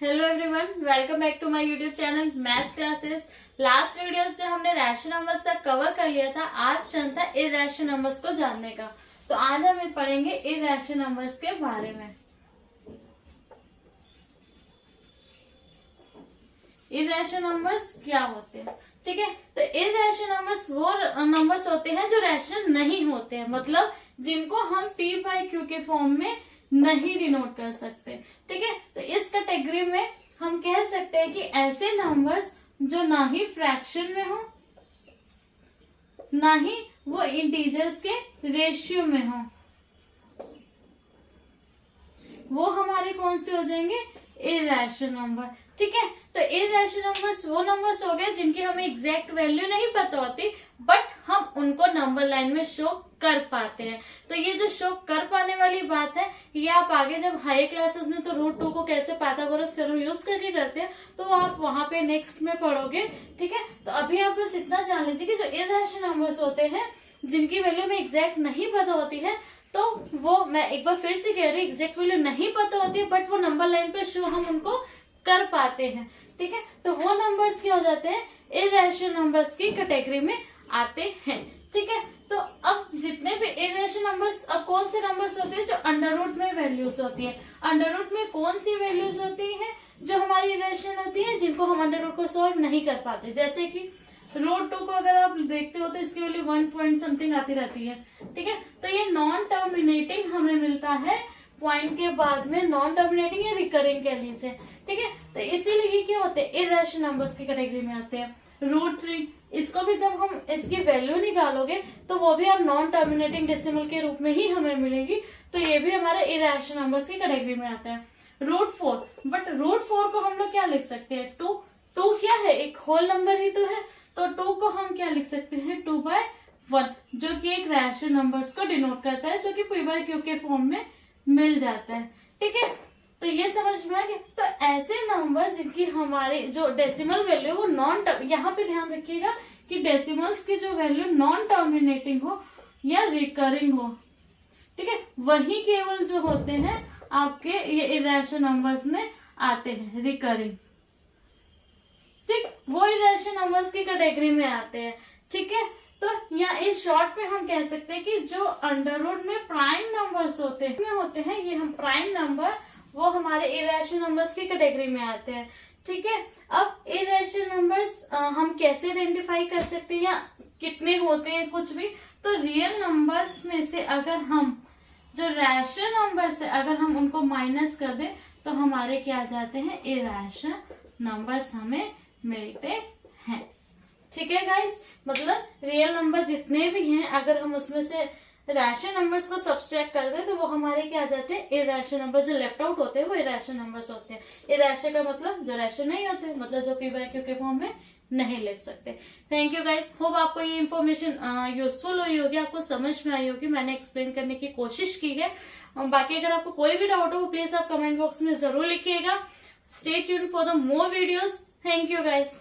Hello everyone, welcome back to my YouTube channel maths classes. Last videos में हमने rational numbers तक cover कर लिया था। आज टर्न था इर्रेशनल नंबर्स को जानने का। तो आज हम पढ़ेंगे इर्रेशनल नंबर्स के बारे में। इर्रेशनल नंबर्स क्या होते हैं, ठीक है। तो इर्रेशनल नंबर्स वो नंबर्स होते हैं जो रैशनल नहीं होते हैं, मतलब जिनको हम p बाई क्यू के फॉर्म में नहीं डिनोट कर सकते, ठीक है। तो इस कैटेगरी में हम कह सकते हैं कि ऐसे नंबर्स जो ना ही फ्रैक्शन में हो, ना ही वो इंटीजर्स के रेशियो में हो, वो हमारे कौन से हो जाएंगे, इर्रेशनल नंबर, ठीक है। तो इर्रेशनल नंबर्स वो नंबर्स हो गए जिनकी हमें एग्जैक्ट वैल्यू नहीं पता होती, बट हम उनको नंबर लाइन में शो कर पाते हैं। तो ये जो शो कर पाने वाली बात है, ये आप आगे जब हाई क्लासेस में तो रूट 2 को कैसे पाइथागोरस थ्योरम यूज करके करते हैं, तो आप वहां पे नेक्स्ट में पढ़ोगे, ठीक है। तो अभी आप बस इतना जान लीजिए कि जो इर्रेशनल नंबर्स होते हैं जिनकी वैल्यू में एग्जैक्ट नहीं पता होती है, तो वो मैं एक बार फिर से कह रही हूँ, एग्जैक्ट वैल्यू नहीं पता होती है बट वो नंबर लाइन पे शो हम उनको कर पाते हैं, ठीक है। तो वो नंबर्स क्या हो जाते हैं, इर्रेशनल नंबर्स की कैटेगरी में आते हैं, ठीक है। तो अब जितने भी इर्रेशनल नंबर्स, अब कौन से नंबर्स होते हैं जो अंडर रूट में वैल्यूज होती है। अंडर रूट में कौन सी वैल्यूज होती है जो हमारी इर्रेशनल होती है, जिनको हम अंडर रूट को सॉल्व नहीं कर पाते। जैसे कि रूट 2 को अगर आप देखते हो तो इसकी वैल्यू 1 पॉइंट समथिंग आती रहती है, ठीक है। तो ये नॉन टर्मिनेटिंग हमें मिलता है पॉइंट के बाद में, नॉन टर्मिनेटिंग या रिकरिंग कह लीजिए, ठीक है। तो इसीलिए ये क्या होते हैं, इर्रेशनल नंबर्स की कैटेगरी में आते हैं। रूट 3, इसको भी जब हम इसकी वैल्यू निकालोगे तो वो भी आप नॉन टर्मिनेटिंग डेसिमल के रूप में ही हमें मिलेगी, तो ये भी हमारे इर्रेशनल नंबर्स की कैटेगरी में आता है। रूट 4, बट रूट 4 को हम लोग क्या लिख सकते हैं, 2 क्या है, एक होल नंबर ही तो है, तो 2 को हम क्या लिख सकते हैं, 2/1, जो कि एक रैशनल नंबर्स को डिनोट करता है, जो कि p बाई क्यू के फॉर्म में मिल जाता है, ठीक है। तो ये समझ में आ गया। तो ऐसे नंबर जिनकी हमारे जो डेसिमल वैल्यू वो नॉन, यहाँ पे ध्यान रखिएगा कि डेसिमल्स की जो वैल्यू नॉन टर्मिनेटिंग हो या रिकरिंग हो, ठीक है, वही केवल जो होते हैं आपके ये इर्रेशनल नंबर्स में आते हैं, रिकरिंग, ठीक, वो इर्रेशनल नंबर्स की कैटेगरी में आते हैं, ठीक है। तो यहाँ इस शॉर्ट में हम कह सकते हैं कि जो अंडर रूट में प्राइम नंबर्स होते हैं, ये हम प्राइम नंबर, वो हमारे इर्रेशनल नंबर्स की कैटेगरी में आते हैं, ठीक है। अब इर्रेशनल नंबर्स हम कैसे आइडेंटिफाई कर सकते हैं या कितने होते हैं, कुछ भी, तो रियल नंबर्स में से अगर हम जो रैशनल नंबर्स है अगर हम उनको माइनस कर दें तो हमारे क्या आ जाते हैं, इर्रेशनल नंबर्स हमें मिलते हैं, ठीक है गाइस। मतलब रियल नंबर जितने भी हैं अगर हम उसमें से रैशनल नंबर्स को सब्सट्रैक्ट कर दे तो वो हमारे क्या आ जाते हैं, इर्रेशनल नंबर। जो लेफ्ट आउट होते हैं वो इर्रेशनल नंबर्स होते हैं। इर्रेशनल का मतलब जो रैशनल नहीं होते, मतलब जो p बाई क्यू के फॉर्म में नहीं लिख सकते। थैंक यू गाइस, होप आपको ये इन्फॉर्मेशन यूजफुल हुई होगी, आपको समझ में आई होगी, मैंने एक्सप्लेन करने की कोशिश की है। बाकी अगर आपको कोई भी डाउट हो प्लीज आप कमेंट बॉक्स में जरूर लिखिएगा। Stay tuned for the more videos. Thank you guys.